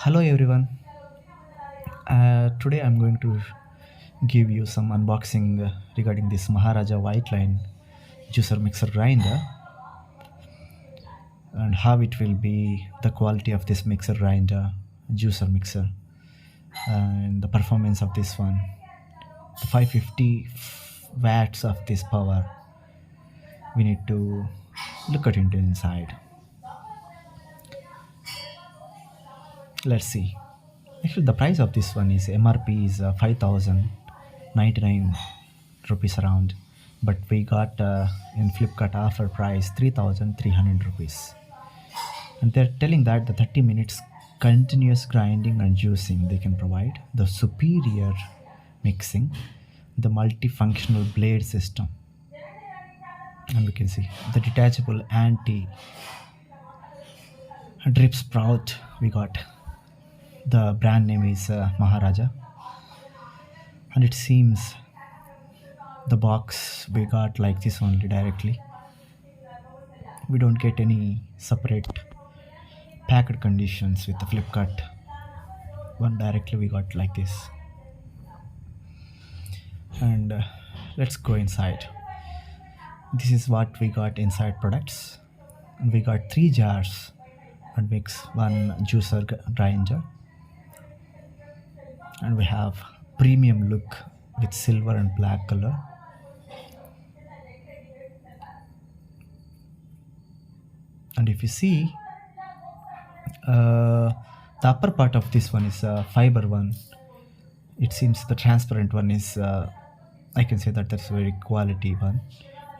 Hello everyone. Today I'm going to give you some unboxing regarding this Maharaja white line juicer mixer grinder and how it will be the quality of this mixer grinder juicer mixer and the performance of this one. The 550 watts of this power. We need to look at it inside. Let's see. Actually, the price of this one is MRP is 5,099 rupees around, but we got in Flipkart offer price 3,300 rupees. And they're telling that the 30 minutes continuous grinding and juicing they can provide, the superior mixing, the multifunctional blade system, and we can see the detachable anti drip sprout we got. The brand name is Maharaja, and it seems the box we got like this only directly. We don't get any separate packed conditions with the Flipkart one. Directly we got like this. And let's go inside. This is what we got inside products. And we got 3 jars and mix one juicer grinder, and we have premium look with silver and black color. And if you see the upper part of this one is fiber one. It seems the transparent one is I can say that that's very quality one.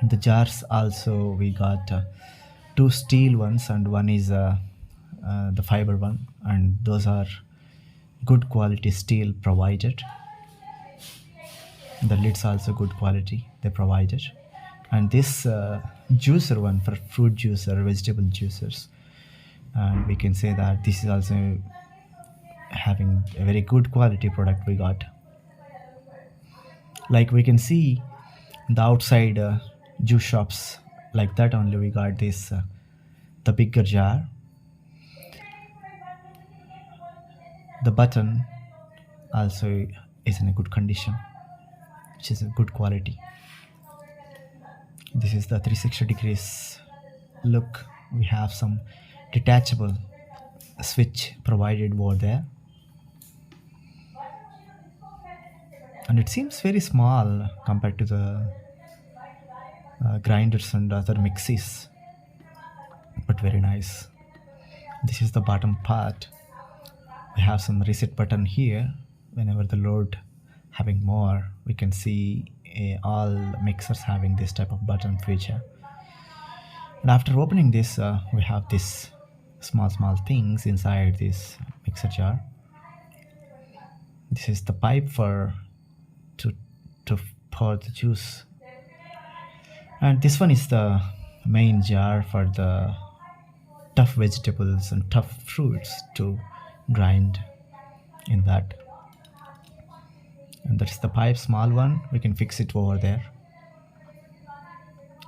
And the jars also we got 2 steel ones and one is the fiber one, and those are good quality steel provided. The lids also good quality they provided. And this juicer one for fruit juicer, vegetable juicers, and we can say that this is also having a very good quality product we got. Like we can see the outside juice shops like that only we got this the bigger jar. The button also is in a good condition, which is a good quality. This is the 360 degrees look. We have some detachable switch provided over there, and it seems very small compared to the grinders and other mixes, but very nice. This is the bottom part. We have some reset button here. Whenever the load having more, we can see all mixers having this type of button feature. And after opening this, we have this small things inside this mixer jar. This is the pipe for to pour the juice, and this one is the main jar for the tough vegetables and tough fruits to grind in that. And that's the pipe, small one. We can fix it over there.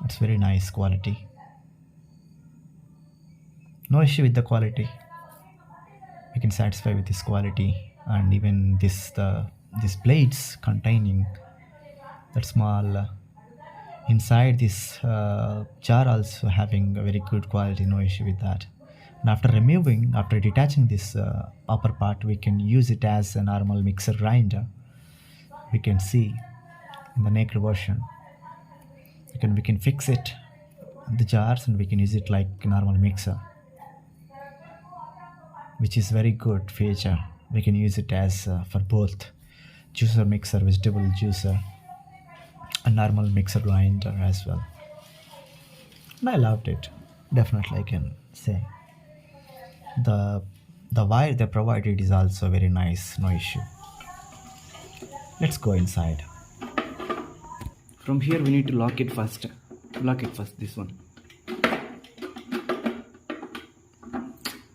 It's very nice quality. No issue with the quality. We can satisfy with this quality. And even these blades containing that small inside this jar also having a very good quality. No issue with that. And after detaching this upper part, we can use it as a normal mixer grinder. We can see in the naked version. We can fix it the jars and we can use it like a normal mixer, which is very good feature. We can use it as for both juicer mixer, vegetable juicer, a normal mixer grinder as well. And I loved it. Definitely I can say. The wire they provided is also very nice, no issue. Let's go inside. From here we need to lock it first. This one.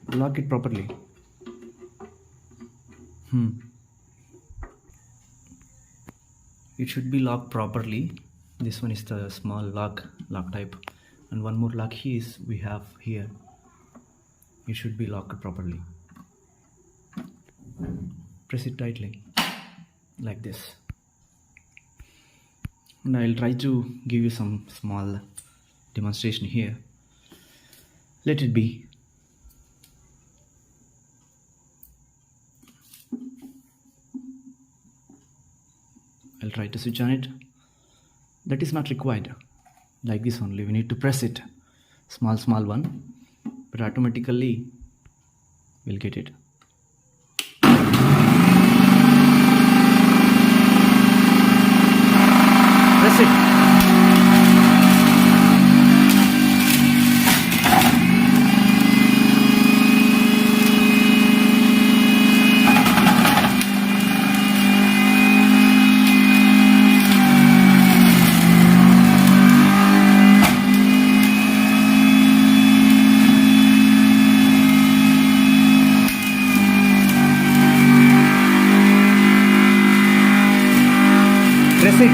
Lock it properly. It should be locked properly. This one is the small lock type, and one more lock we have here. It should be locked properly. Press it tightly like this, and I'll try to give you some small demonstration here. Let it be. I'll try to switch on it. That is not required. Like this only, we need to press it. Small one, but automatically we'll get it. Press it. Press it.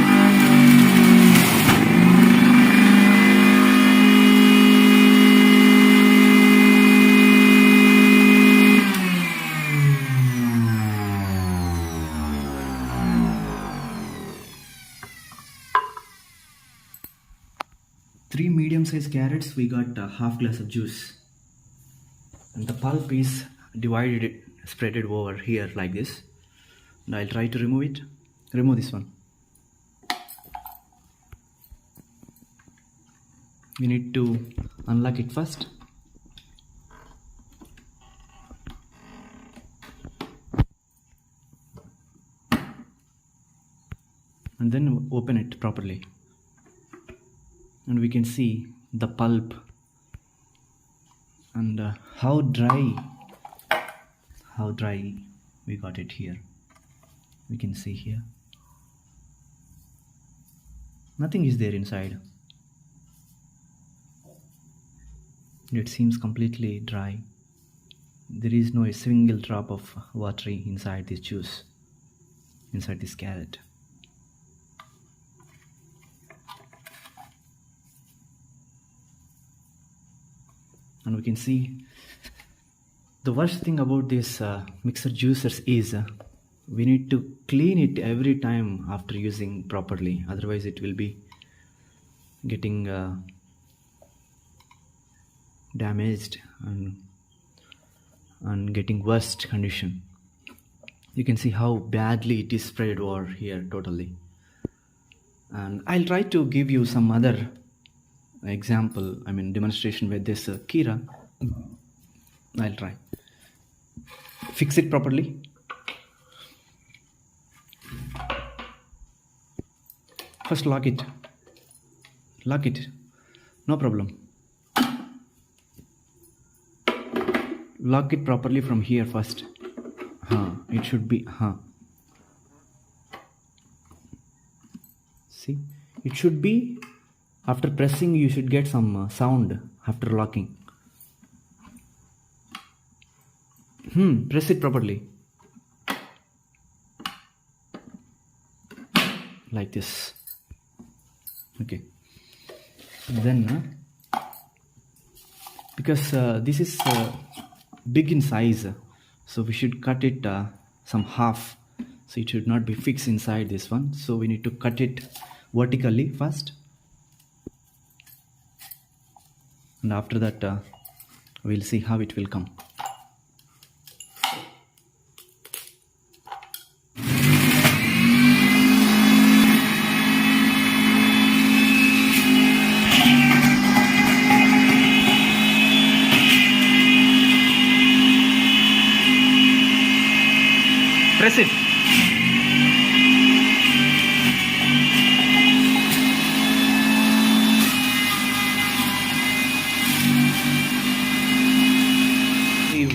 3 medium-sized carrots, we got a half glass of juice, and the pulp is divided, spread it over here like this. And I'll try to remove it. Remove this one. We need to unlock it first. And then open it properly. And we can see the pulp and how dry we got it here. We can see here nothing is there inside. It seems completely dry. There is no single drop of water inside this juice, inside this carrot. And we can see the worst thing about this mixer juicers is we need to clean it every time after using properly, otherwise it will be getting damaged and getting worst condition. You can see how badly it is spread over here totally. And I'll try to give you some other demonstration with this Kira. I'll try. Fix it properly. First lock it. Lock it. No problem. Lock it properly from here first. It should be. See? It should be. After pressing, you should get some sound after locking. Press it properly. Like this. Okay. Then, because this is big in size, so we should cut it some half. So it should not be fixed inside this one. So we need to cut it vertically first. And after that we'll see how it will come. Press it.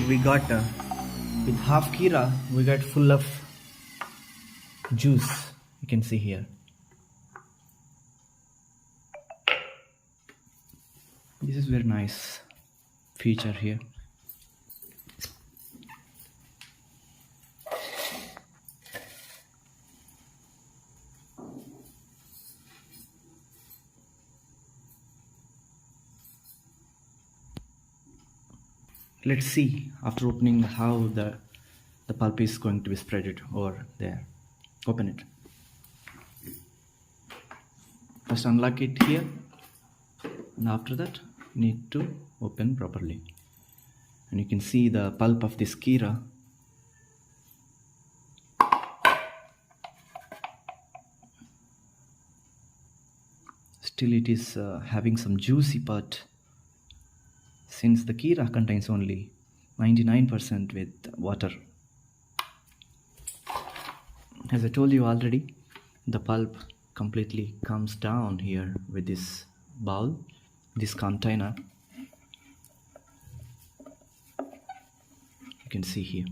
We got with half Kira, we got full of juice. You can see here. This is very nice feature here. Let's see after opening how the the pulp is going to be spread it over there. Open it. First unlock it here, and after that need to open properly. And you can see the pulp of this kira. Still it is having some juicy part, since the kira contains only 99% with water. As I told you already, the pulp completely comes down here with this bowl, this container. You can see here.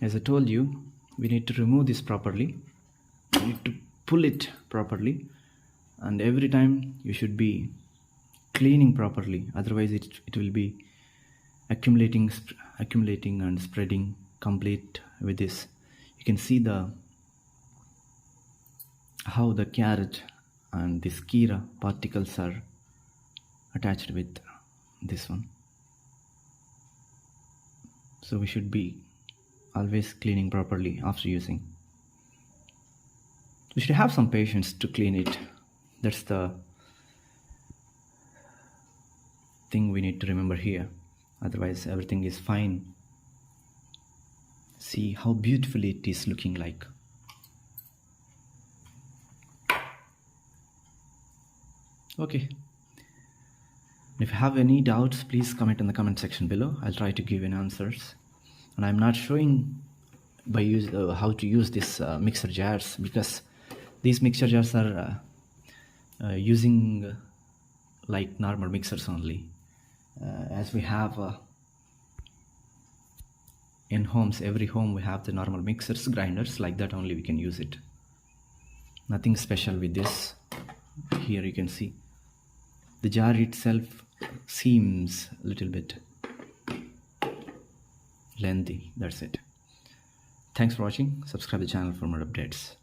As I told you, we need to remove this properly. We need to pull it properly, and every time you should be cleaning properly, otherwise it will be accumulating and spreading complete with this. You can see how the carrot and this kira particles are attached with this one. So we should be always cleaning properly after using. We should have some patience to clean it. That's the thing we need to remember here. Otherwise everything is fine. See how beautifully it is looking like. Okay. If you have any doubts, please comment in the comment section below. I'll try to give you answers. And I'm not showing by how to use this mixer jars, because these mixer jars are using like normal mixers only. As we have in homes, every home we have the normal mixers, grinders, like that only we can use it. Nothing special with this. Here you can see the jar itself seems a little bit lengthy. That's it. Thanks for watching. Subscribe the channel for more updates.